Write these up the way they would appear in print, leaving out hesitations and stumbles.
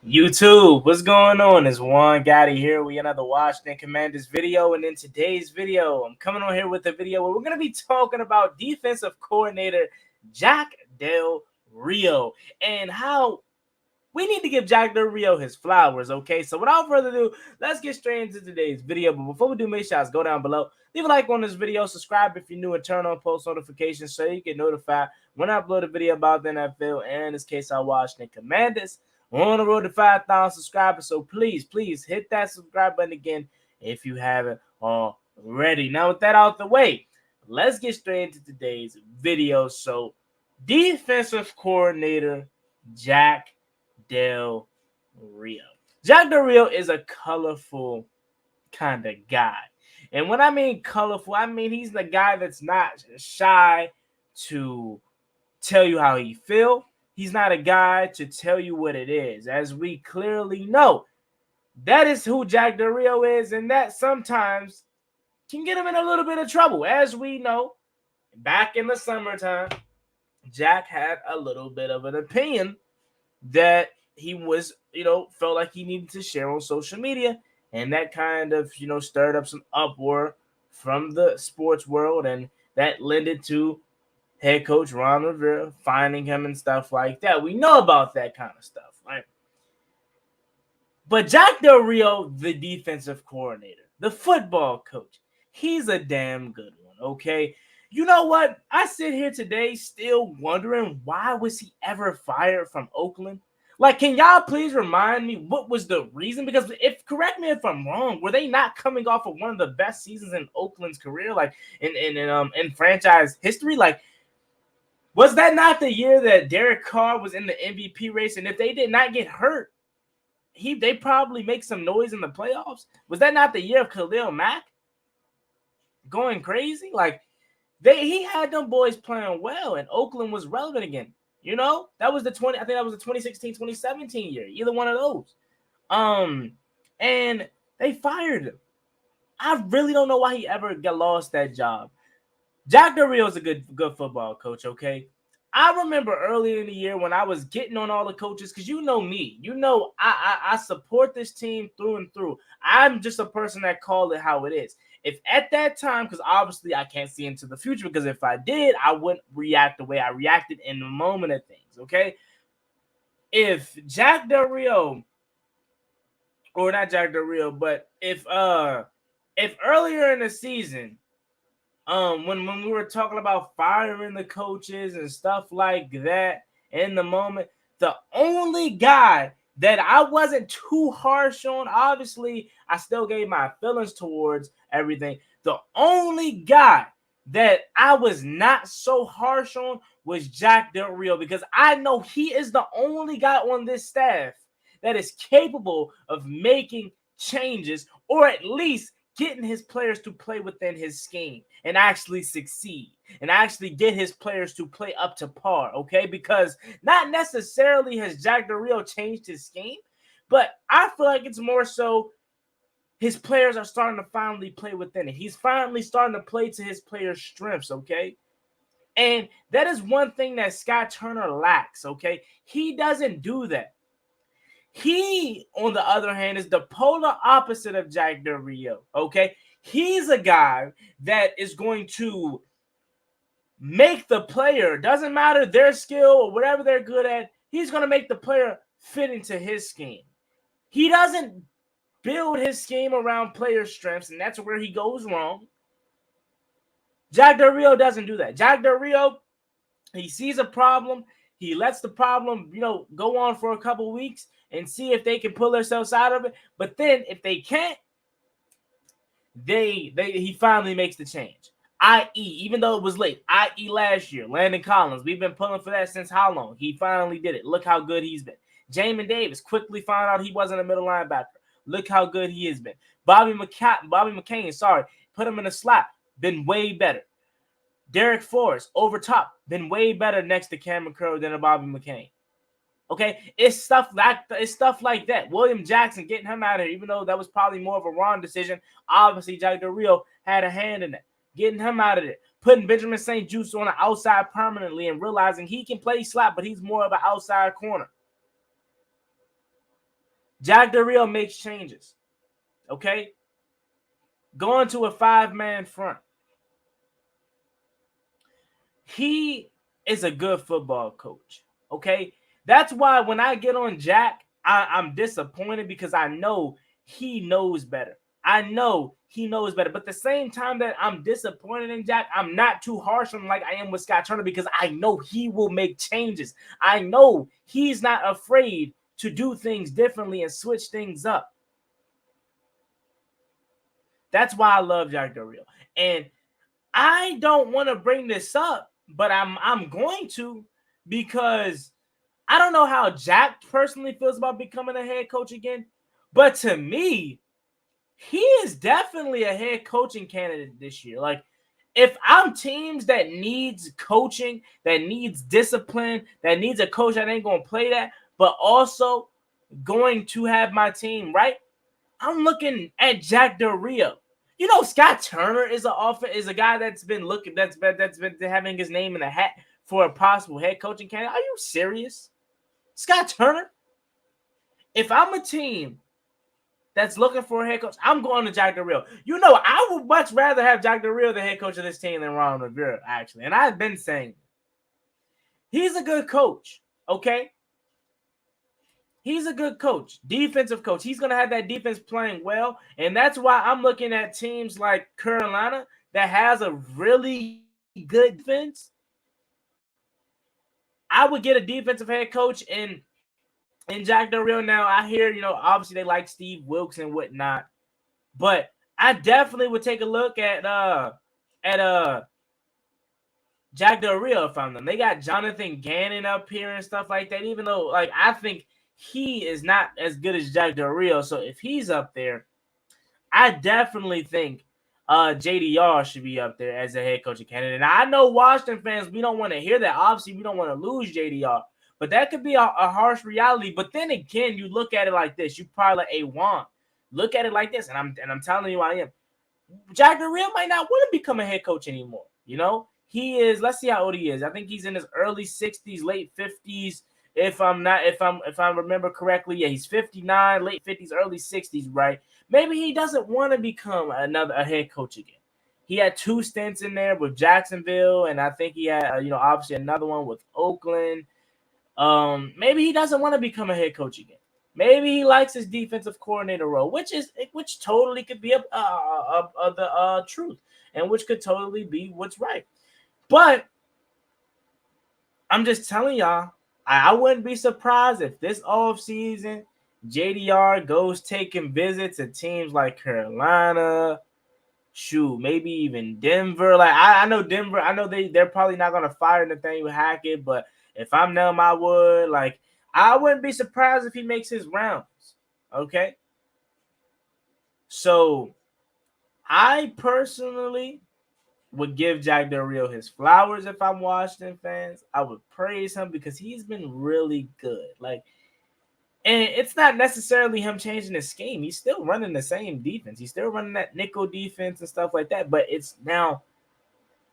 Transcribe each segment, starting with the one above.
YouTube, what's going on? It's Juan Gotti here with another Washington Commanders video. And in today's video, I'm coming on here with a video where we're going to be talking about defensive coordinator Jack Del Rio and how we need to give Jack Del Rio his flowers, okay? So without further ado, let's get straight into today's video. But before we do, make sure you go down below, leave a like on this video, subscribe if you're new, and turn on post notifications so you get notified when I upload a video about the NFL and in this case, our Washington Commanders. We're on the road to 5,000 subscribers, so please hit that subscribe button again if you haven't already. Now, with that out the way, let's get straight into today's video. So, defensive coordinator Jack Del Rio. Jack Del Rio is a colorful kind of guy. And when I mean colorful, I mean he's the guy that's not shy to tell you how he feels. He's not a guy to tell you what it is. As we clearly know, that is who Jack Del Rio is, and that sometimes can get him in a little bit of trouble. As we know, back in the summertime, Jack had a little bit of an opinion that he was, felt like he needed to share on social media, and that kind of, stirred up some uproar from the sports world, and that lended to head coach Ron Rivera finding him and stuff like that. We know about that kind of stuff, right? But Jack Del Rio, the defensive coordinator, the football coach, he's a damn good one, okay? You know what? I sit here today still wondering why was he ever fired from Oakland? Like, can y'all please remind me what was the reason? Because correct me if I'm wrong, were they not coming off of one of the best seasons in Oakland's career, like in franchise history? Like, was that not the year that Derek Carr was in the MVP race? And if they did not get hurt, they probably make some noise in the playoffs. Was that not the year of Khalil Mack going crazy? Like, he had them boys playing well, and Oakland was relevant again. That was the 2016, 2017 year. Either one of those. And they fired him. I really don't know why he ever lost that job. Jack Del Rio is a good football coach, okay? I remember earlier in the year when I was getting on all the coaches, because you know me. I support this team through and through. I'm just a person that called it how it is. If at that time, because obviously I can't see into the future, because if I did, I wouldn't react the way I reacted in the moment of things, okay? If Jack Del Rio, or not Jack Del Rio, but if earlier in the season, when we were talking about firing the coaches and stuff like that in the moment, the only guy that I wasn't too harsh on, obviously I still gave my feelings towards everything. The only guy that I was not so harsh on was Jack Del Rio, because I know he is the only guy on this staff that is capable of making changes, or at least getting his players to play within his scheme and actually succeed and actually get his players to play up to par, okay? Because not necessarily has Jack Del Rio changed his scheme, but I feel like it's more so his players are starting to finally play within it. He's finally starting to play to his players' strengths, okay? And that is one thing that Scott Turner lacks, okay? He doesn't do that. He, on the other hand, is the polar opposite of Jack Del Rio, okay? He's a guy that is going to make the player, doesn't matter their skill or whatever they're good at, he's going to make the player fit into his scheme. He doesn't build his scheme around player strengths, and that's where he goes wrong. Jack Del Rio doesn't do that. Jack Del Rio, he sees a problem, he lets the problem, go on for a couple weeks and see if they can pull themselves out of it. But then if they can't, he finally makes the change. I.e., even though it was late, i.e. last year, Landon Collins, we've been pulling for that since how long? He finally did it. Look how good he's been. Jamin Davis quickly found out he wasn't a middle linebacker. Look how good he has been. Bobby McCain, put him in a slot, been way better. Derek Forrest, over top, been way better next to Cameron Curl than a Bobby McCain. Okay, it's stuff like that. William Jackson, getting him out of here, even though that was probably more of a wrong decision. Obviously, Jack Del Rio had a hand in that. Getting him out of there. Putting Benjamin St. Juste on the outside permanently and realizing he can play slot, but he's more of an outside corner. Jack Del Rio makes changes. Okay? Going to a 5-man front. He is a good football coach. Okay? That's why when I get on Jack, I'm disappointed because I know he knows better. I know he knows better. But at the same time that I'm disappointed in Jack, I'm not too harsh on him like I am with Scott Turner because I know he will make changes. I know he's not afraid to do things differently and switch things up. That's why I love Jack Del Rio. And I don't want to bring this up, but I'm going to because I don't know how Jack personally feels about becoming a head coach again. But to me, he is definitely a head coaching candidate this year. Like, if I'm teams that needs coaching, that needs discipline, that needs a coach that ain't going to play that, but also going to have my team right, I'm looking at Jack Del Rio. You know, Scott Turner is a guy that's been having his name in the hat for a possible head coaching candidate. Are you serious? Scott Turner? If I'm a team that's looking for a head coach, I'm going to Jack Del Rio. You know, I would much rather have Jack Del Rio the head coach of this team than Ron Rivera, actually. And I've been saying he's a good coach, okay? He's a good coach, defensive coach. He's going to have that defense playing well. And that's why I'm looking at teams like Carolina that has a really good defense. I would get a defensive head coach in Jack Del Rio. Now, I hear, you know, obviously they like Steve Wilkes and whatnot. But I definitely would take a look at Jack Del Rio if I'm them. They got Jonathan Gannon up here and stuff like that. Even though, like, I think he is not as good as Jack Del Rio. So if he's up there, I definitely think JDR should be up there as a head coaching candidate. Now, I know Washington fans, we don't want to hear that. Obviously, we don't want to lose JDR. But that could be a harsh reality. But then again, you look at it like this. You probably like, hey, Juan, look at it like this. And I'm telling you I am. Jack Del Rio might not want to become a head coach anymore. You know, he is. Let's see how old he is. I think he's in his early 60s, late 50s. If I remember correctly, yeah, he's 59, late 50s, early 60s, right? Maybe he doesn't want to become a head coach again. He had 2 stints in there with Jacksonville, and I think he had obviously another one with Oakland. Maybe he doesn't want to become a head coach again. Maybe he likes his defensive coordinator role, which totally could be the truth, and which could totally be what's right. But I'm just telling y'all, I wouldn't be surprised if this offseason JDR goes taking visits to teams like Carolina, maybe even Denver. Like I know Denver. I know they're probably not gonna fire Nathaniel Hackett, but if I'm them, I would. Like I wouldn't be surprised if he makes his rounds. Okay. So I personally would give Jack Del Rio his flowers if I'm Washington fans. I would praise him because he's been really good. Like, and it's not necessarily him changing his scheme. He's still running the same defense. He's still running that nickel defense and stuff like that. But it's now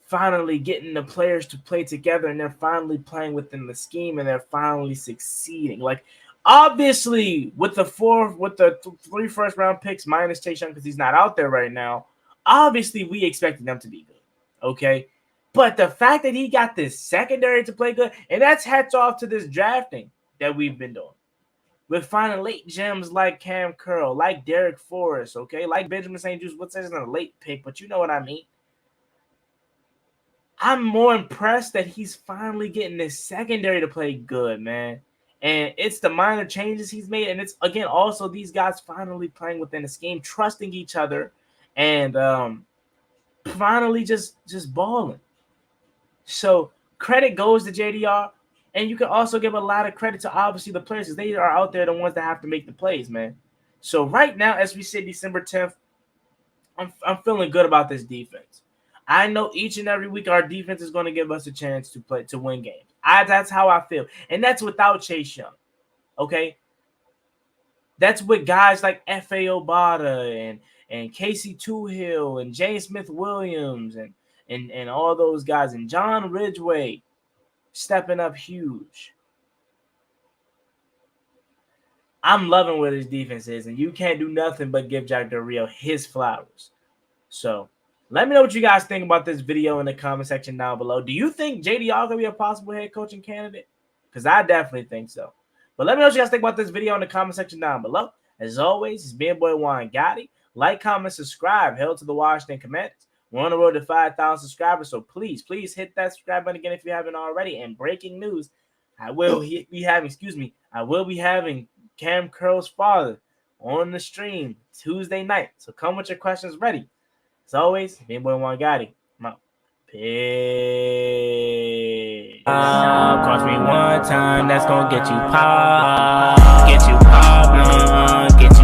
finally getting the players to play together, and they're finally playing within the scheme, and they're finally succeeding. Like, obviously, with the 3 first round picks minus Chase Young because he's not out there right now, obviously we expected them to be good. Okay. But the fact that he got this secondary to play good, and that's hats off to this drafting that we've been doing. We're finding late gems like Cam Curl, like Derek Forrest, okay, like Benjamin St. Juste. What's in a late pick, but you know what I mean. I'm more impressed that he's finally getting this secondary to play good, man. And it's the minor changes he's made, and it's again also these guys finally playing within the scheme, trusting each other, and finally just balling. So credit goes to JDR, and you can also give a lot of credit to obviously the players because they are out there the ones that have to make the plays, man. So right now, as we say December 10th, I'm feeling good about this defense. I know each and every week our defense is going to give us a chance to win games. That's how I feel, and that's without Chase Young. Okay, that's with guys like F.A. Obata and Casey Toohill and James Smith Williams and all those guys and John Ridgeway stepping up huge. I'm loving where his defense is, and you can't do nothing but give Jack Del Rio his flowers. So let me know what you guys think about this video in the comment section down below. Do you think JDR could be a possible head coaching candidate? Because I definitely think so. But let me know what you guys think about this video in the comment section down below. As always, it's been boy Juan Gotti. Like, comment, subscribe. Hell to the Washington Commanders. We're on the road to 5,000 subscribers, so please hit that subscribe button again if you haven't already. And breaking news, I will be having Cam Curl's father on the stream Tuesday night. So come with your questions ready. As always, been boy Juan Gotti. I'm out. Peace. Cross me one time, that's gonna get you popped. Get you popped, get you